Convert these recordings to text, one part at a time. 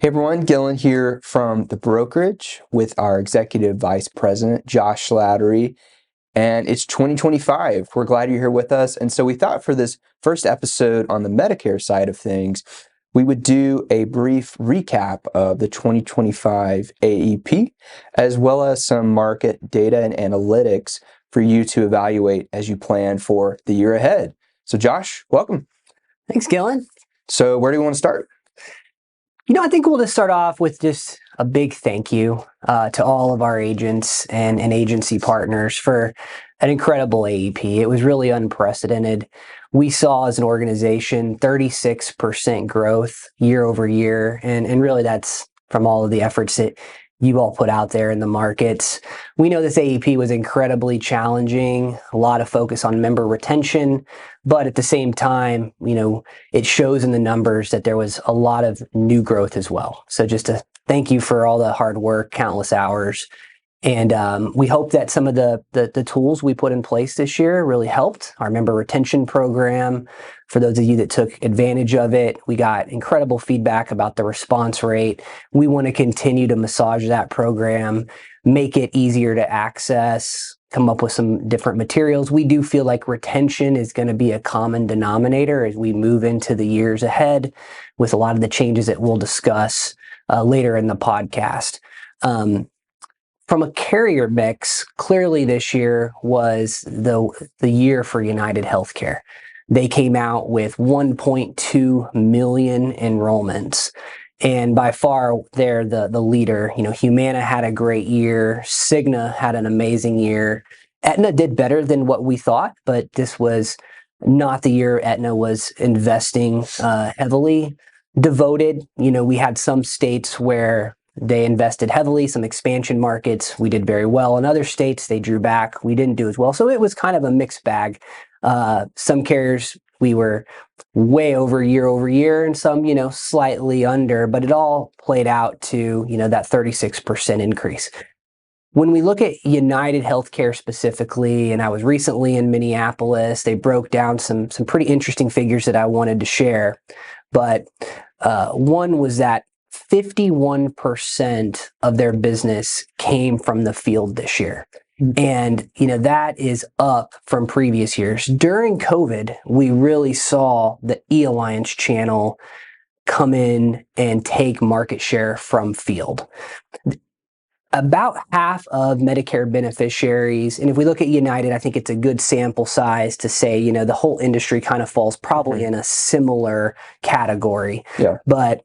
Hey everyone, Gillen here from the brokerage with our Executive Vice President, Josh Slattery, and it's 2025. We're glad you're here with us. And so we thought for this first episode on the Medicare side of things, we would do a brief recap of the 2025 AEP, as well as some market data and analytics for you to evaluate as you plan for the year ahead. So Josh, welcome. Thanks, Gillen. So where do you want to start? I think we'll just start off with just a big thank you to all of our agents and agency partners for an incredible AEP. It was really unprecedented. We saw as an organization 36% growth year over year, and really that's from all of the efforts that you all put out there in the markets. We know this AEP was incredibly challenging, a lot of focus on member retention, but at the same time, it shows in the numbers that there was a lot of new growth as well. So just a thank you for all the hard work, countless hours. And we hope that some of the tools we put in place this year really helped. Our member retention program, for those of you that took advantage of it, we got incredible feedback about the response rate. We want to continue to massage that program, make it easier to access, come up with some different materials. We do feel like retention is going to be a common denominator as we move into the years ahead with a lot of the changes that we'll discuss later in the podcast. From a carrier mix, clearly this year was the year for UnitedHealthcare. They came out with 1.2 million enrollments. And by far, they're the leader. Humana had a great year. Cigna had an amazing year. Aetna did better than what we thought, but this was not the year Aetna was investing heavily. Devoted, we had some states where they invested heavily, some expansion markets. We did very well. In other states, they drew back. We didn't do as well. So it was kind of a mixed bag. Some carriers, we were way over year, and some, slightly under, but it all played out to, that 36% increase. When we look at UnitedHealthcare specifically, and I was recently in Minneapolis, they broke down some pretty interesting figures that I wanted to share. But one was that 51% of their business came from the field this year. And, that is up from previous years. During COVID, we really saw the e-Alliance channel come in and take market share from field. About half of Medicare beneficiaries, and if we look at United, I think it's a good sample size to say, the whole industry kind of falls probably in a similar category. Yeah. But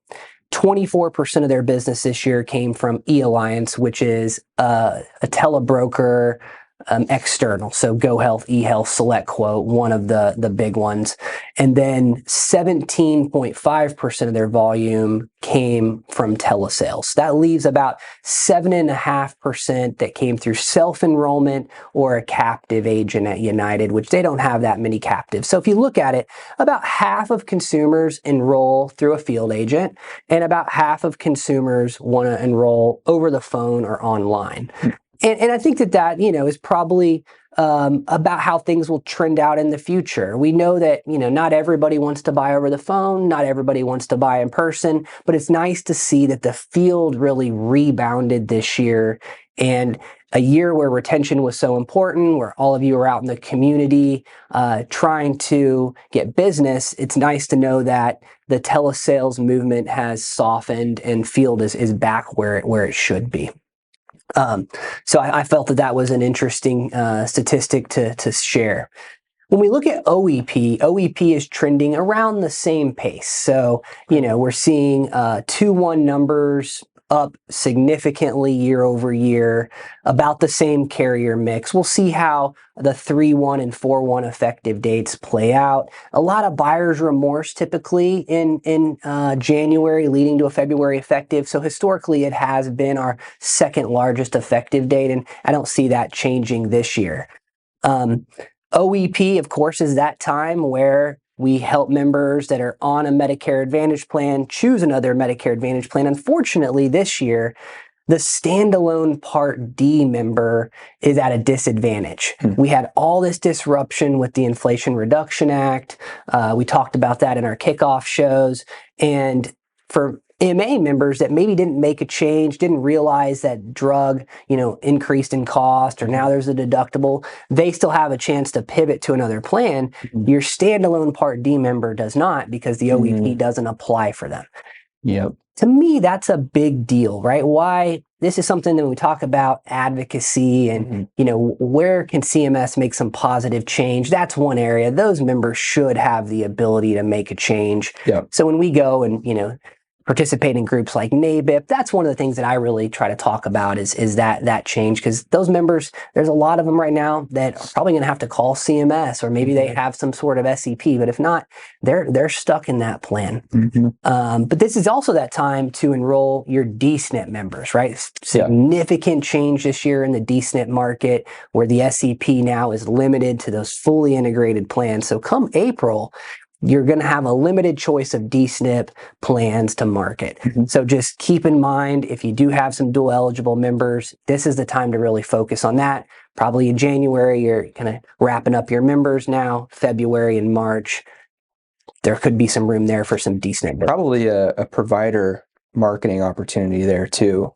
24% of their business this year came from e-Alliance, which is a telebroker external. So GoHealth, eHealth, SelectQuote, one of the big ones. And then 17.5% of their volume came from telesales. That leaves about 7.5% that came through self-enrollment or a captive agent at United, which they don't have that many captives. So if you look at it, about half of consumers enroll through a field agent, and about half of consumers want to enroll over the phone or online. And I think that is probably about how things will trend out in the future. We know that, not everybody wants to buy over the phone, not everybody wants to buy in person, but it's nice to see that the field really rebounded this year. And a year where retention was so important, where all of you are out in the community trying to get business, it's nice to know that the telesales movement has softened and field is back where it should be. So I felt that was an interesting statistic to share. When we look at OEP is trending around the same pace. So, we're seeing 2-1 numbers up significantly year over year, about the same carrier mix. We'll see how the 3-1 and 4-1 effective dates play out. A lot of buyer's remorse typically in January leading to a February effective. So historically it has been our second largest effective date, and I don't see that changing this year. OEP, of course, is that time where we help members that are on a Medicare Advantage plan choose another Medicare Advantage plan. Unfortunately, this year, the standalone Part D member is at a disadvantage. We had all this disruption with the Inflation Reduction Act. We talked about that in our kickoff shows. And for MA members that maybe didn't make a change, didn't realize that drug, increased in cost, or now there's a deductible, they still have a chance to pivot to another plan. Your standalone Part D member does not, because the OEP doesn't apply for them. Yep. To me, that's a big deal, right? Why? This is something that we talk about advocacy and, where can CMS make some positive change? That's one area. Those members should have the ability to make a change. Yep. So when we go and, participate in groups like NABIP, that's one of the things that I really try to talk about is that change, because those members, there's a lot of them right now that are probably going to have to call CMS, or maybe they have some sort of SEP, but if not, they're stuck in that plan. But this is also that time to enroll your D-SNP members, right? Significant change this year in the D-SNP market, where the SEP now is limited to those fully integrated plans. So come April, you're going to have a limited choice of D-SNP plans to market. So just keep in mind, if you do have some dual eligible members, this is the time to really focus on that. Probably in January, you're kind of wrapping up your members now. February and March, there could be some room there for some D-SNP. Probably a provider marketing opportunity there too.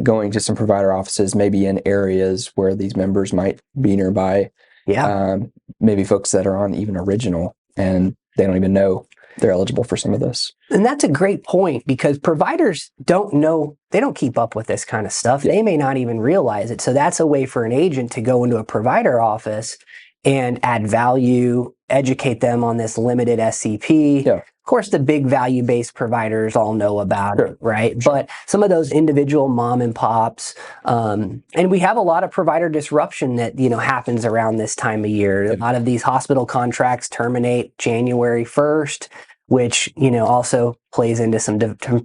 Going to some provider offices, maybe in areas where these members might be nearby. Maybe folks that are on even original, and they don't even know they're eligible for some of this. And that's a great point, because providers don't know, they don't keep up with this kind of stuff. They may not even realize it. So that's a way for an agent to go into a provider office and add value, educate them on this limited SEP. Of course, the big value-based providers all know about it, right? But some of those individual mom and pops, and we have a lot of provider disruption that, happens around this time of year. A lot of these hospital contracts terminate January 1st, which, also plays into some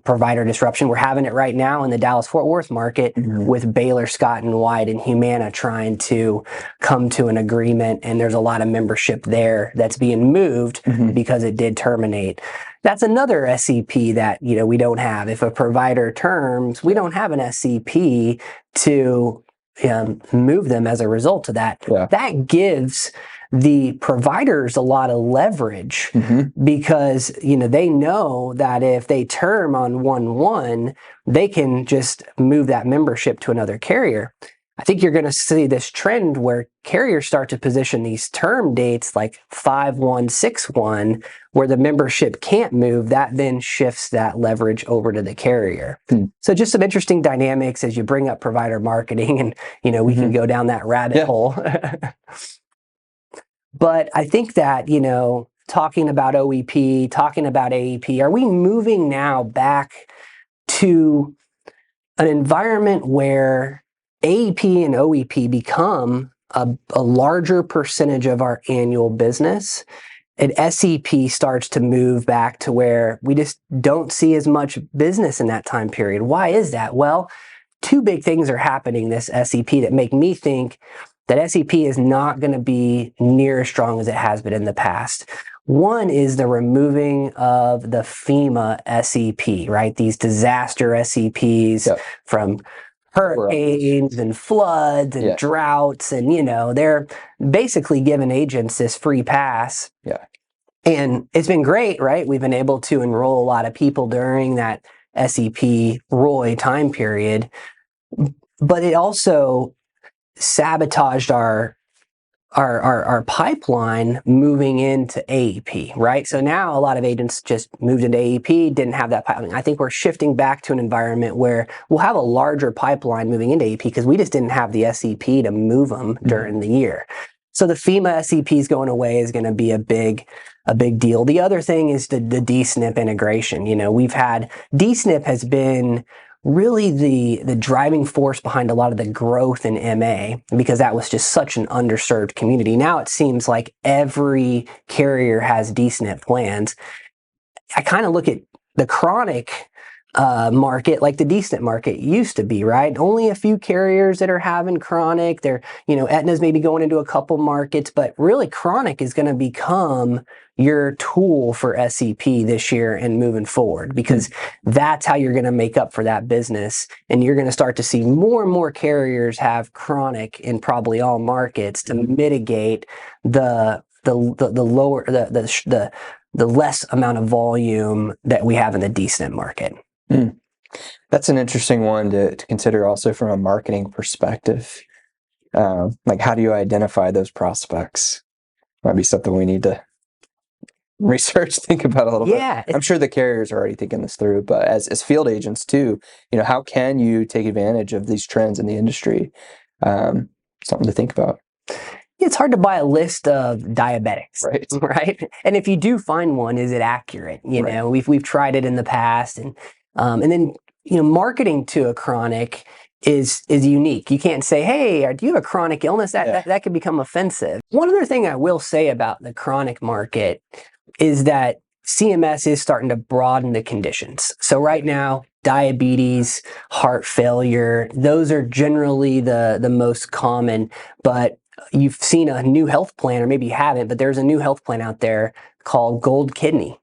provider disruption. We're having it right now in the Dallas-Fort Worth market with Baylor, Scott & White, and Humana trying to come to an agreement, and there's a lot of membership there that's being moved because it did terminate. That's another SEP that, we don't have. If a provider terms, we don't have an SEP to move them as a result of that. That gives the providers a lot of leverage because, they know that if they term on 1/1, they can just move that membership to another carrier. I think you're going to see this trend where carriers start to position these term dates like 5/1, 6/1, where the membership can't move. That then shifts that leverage over to the carrier. So just some interesting dynamics as you bring up provider marketing, and, we can go down that rabbit hole. But I think that, talking about OEP, talking about AEP, are we moving now back to an environment where AEP and OEP become a larger percentage of our annual business, and SEP starts to move back to where we just don't see as much business in that time period? Why is that? Well, two big things are happening this SEP that make me think that SEP is not going to be near as strong as it has been in the past. One is the removing of the FEMA SEP, right? These disaster SEPs from hurricanes and floods and droughts, and, they're basically giving agents this free pass. And it's been great, right? We've been able to enroll a lot of people during that SEP ROI time period, but it also sabotaged our pipeline moving into AEP, right? So now a lot of agents just moved into AEP, didn't have that pipeline. I think we're shifting back to an environment where we'll have a larger pipeline moving into AEP because we just didn't have the SEP to move them during the year. So the FEMA SEPs going away is going to be a big deal. The other thing is the D-SNP integration. We've had D-SNP has been really the driving force behind a lot of the growth in MA, because that was just such an underserved community. Now it seems like every carrier has D-SNP plans. I kind of look at the chronic market like the D-SNP market used to be, right? Only a few carriers that are having chronic. They're, Aetna's maybe going into a couple markets, but really chronic is going to become your tool for SEP this year and moving forward, because that's how you're going to make up for that business. And you're going to start to see more and more carriers have chronic in probably all markets to mitigate the lower, the less amount of volume that we have in the D-SNP market. That's an interesting one to consider also from a marketing perspective. Like, how do you identify those prospects? Might be something we need to research, think about a little bit. I'm sure the carriers are already thinking this through, but as field agents too, how can you take advantage of these trends in the industry? Something to think about. It's hard to buy a list of diabetics, right? And if you do find one, is it accurate? We've tried it in the past, and then marketing to a chronic is unique. You can't say, "Hey, do you have a chronic illness?" That could become offensive. One other thing I will say about the chronic market is that CMS is starting to broaden the conditions. So right now, diabetes, heart failure, those are generally the most common, but you've seen a new health plan, or maybe you haven't, but there's a new health plan out there called Gold Kidney.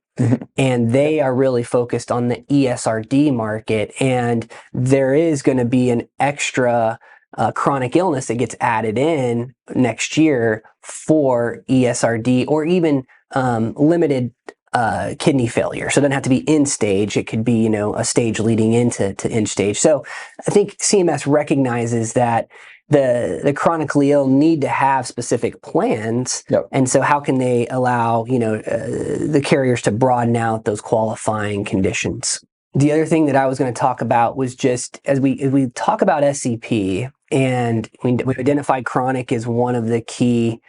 And they are really focused on the ESRD market. And there is going to be an extra chronic illness that gets added in next year for ESRD, or even limited kidney failure. So it doesn't have to be end stage. It could be, a stage leading into end stage. So I think CMS recognizes that the chronically ill need to have specific plans. And so how can they allow, the carriers to broaden out those qualifying conditions? The other thing that I was going to talk about was just as we talk about SEP, and we identified chronic as one of the key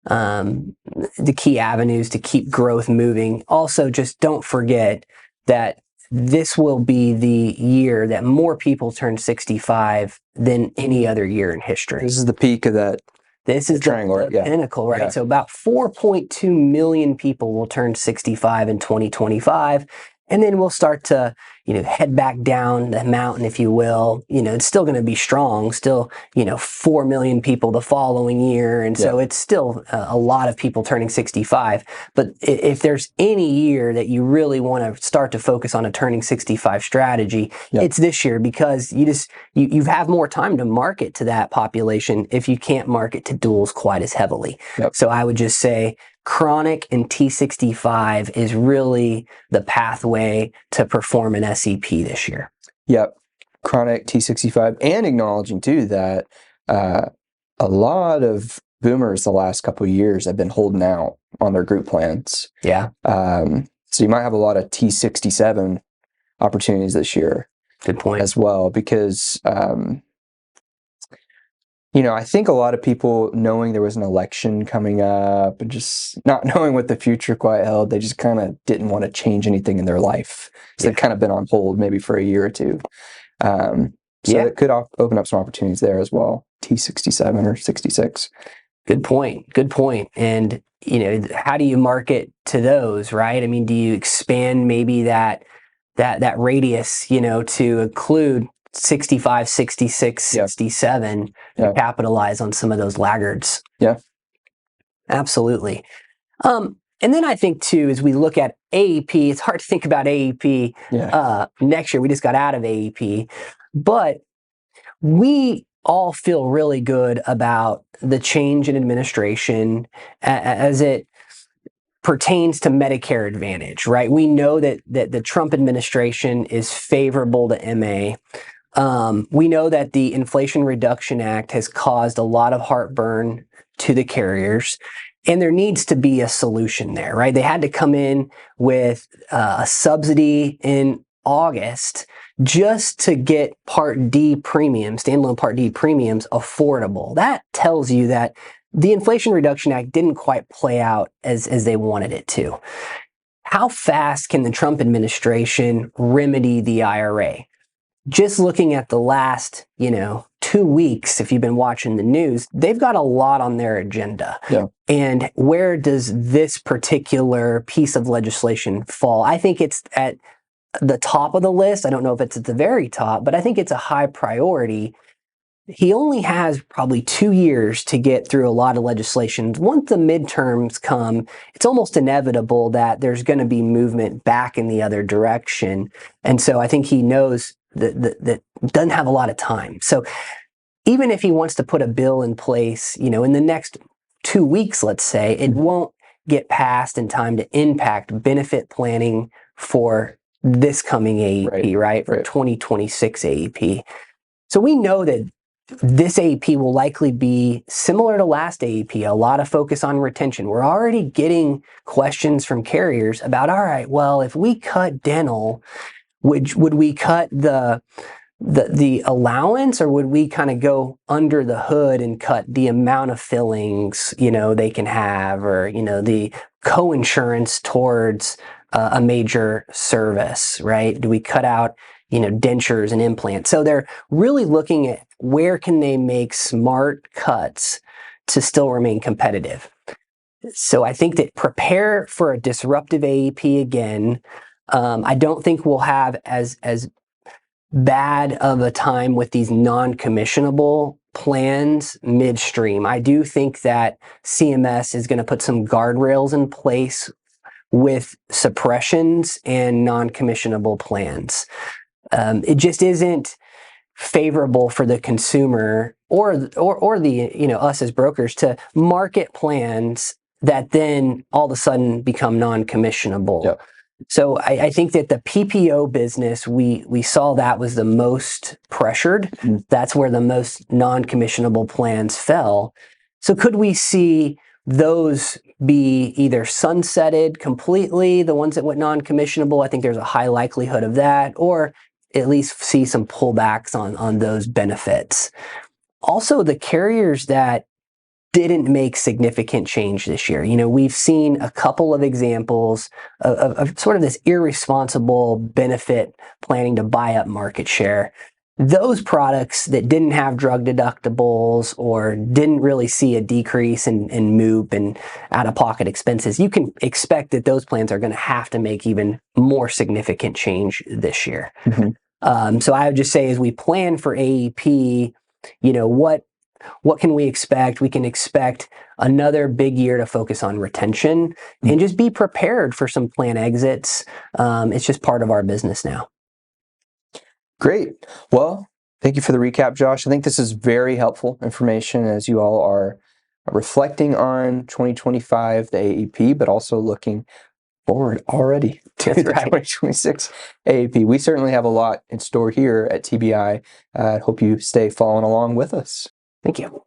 avenues to keep growth moving. Also, just don't forget that this will be the year that more people turn 65 than any other year in history. This is the peak of that. This is the pinnacle, right? So about 4.2 million people will turn 65 in 2025. And then we'll start to, head back down the mountain, if you will. It's still going to be strong, still, 4 million people the following year. And so it's still a lot of people turning 65. But if there's any year that you really want to start to focus on a turning 65 strategy, it's this year, because you have more time to market to that population if you can't market to duals quite as heavily. So I would just say, chronic and T65 is really the pathway to perform an SEP this year. Chronic T65, and acknowledging too that a lot of boomers the last couple of years have been holding out on their group plans. So you might have a lot of T67 opportunities this year. Good point. As well, because I think a lot of people, knowing there was an election coming up and just not knowing what the future quite held, they just kind of didn't want to change anything in their life. So they've kind of been on hold maybe for a year or two. So it could open up some opportunities there as well. T67 or 66. Good point. And, how do you market to those, right? I mean, do you expand maybe that radius, to include 65, 66, 67 to capitalize on some of those laggards? Absolutely. And then I think too, as we look at AEP, it's hard to think about AEP next year. We just got out of AEP, but we all feel really good about the change in administration as it pertains to Medicare Advantage, right? We know that the Trump administration is favorable to MA. We know that the Inflation Reduction Act has caused a lot of heartburn to the carriers, and there needs to be a solution there, right? They had to come in with a subsidy in August just to get Part D premiums, standalone Part D premiums, affordable. That tells you that the Inflation Reduction Act didn't quite play out as they wanted it to. How fast can the Trump administration remedy the IRA? Just looking at the last, 2 weeks, if you've been watching the news, they've got a lot on their agenda. And where does this particular piece of legislation fall? I think it's at the top of the list. I don't know if it's at the very top, but I think it's a high priority. He only has probably 2 years to get through a lot of legislation. Once the midterms come, it's almost inevitable that there's going to be movement back in the other direction. And so I think he knows that doesn't have a lot of time. So even if he wants to put a bill in place, in the next 2 weeks, let's say, it won't get passed in time to impact benefit planning for this coming AEP, right? For 2026 AEP. So we know that this AEP will likely be similar to last AEP, a lot of focus on retention. We're already getting questions from carriers about, all right, well, if we cut dental, would we cut the allowance, or would we kind of go under the hood and cut the amount of fillings, they can have, or, the co-insurance towards a major service, right? Do we cut out, dentures and implants? So they're really looking at where can they make smart cuts to still remain competitive. So I think that prepare for a disruptive AEP again. I don't think we'll have as bad of a time with these non-commissionable plans midstream. I do think that CMS is going to put some guardrails in place with suppressions and non-commissionable plans. It just isn't favorable for the consumer or the us as brokers to market plans that then all of a sudden become non-commissionable. Yep. So I think that the PPO business, we saw that was the most pressured. That's where the most non-commissionable plans fell. So could we see those be either sunsetted completely, the ones that went non-commissionable? I think there's a high likelihood of that, or at least see some pullbacks on those benefits. Also, the carriers that didn't make significant change this year. We've seen a couple of examples of sort of this irresponsible benefit planning to buy up market share. Those products that didn't have drug deductibles or didn't really see a decrease in MOOP and out-of-pocket expenses, you can expect that those plans are going to have to make even more significant change this year. So I would just say, as we plan for AEP, what can we expect? We can expect another big year to focus on retention and just be prepared for some plan exits. It's just part of our business now. Great. Well, thank you for the recap, Josh. I think this is very helpful information as you all are reflecting on 2025, the AEP, but also looking forward already to the 2026 AEP. We certainly have a lot in store here at TBI. I hope you stay following along with us. Thank you.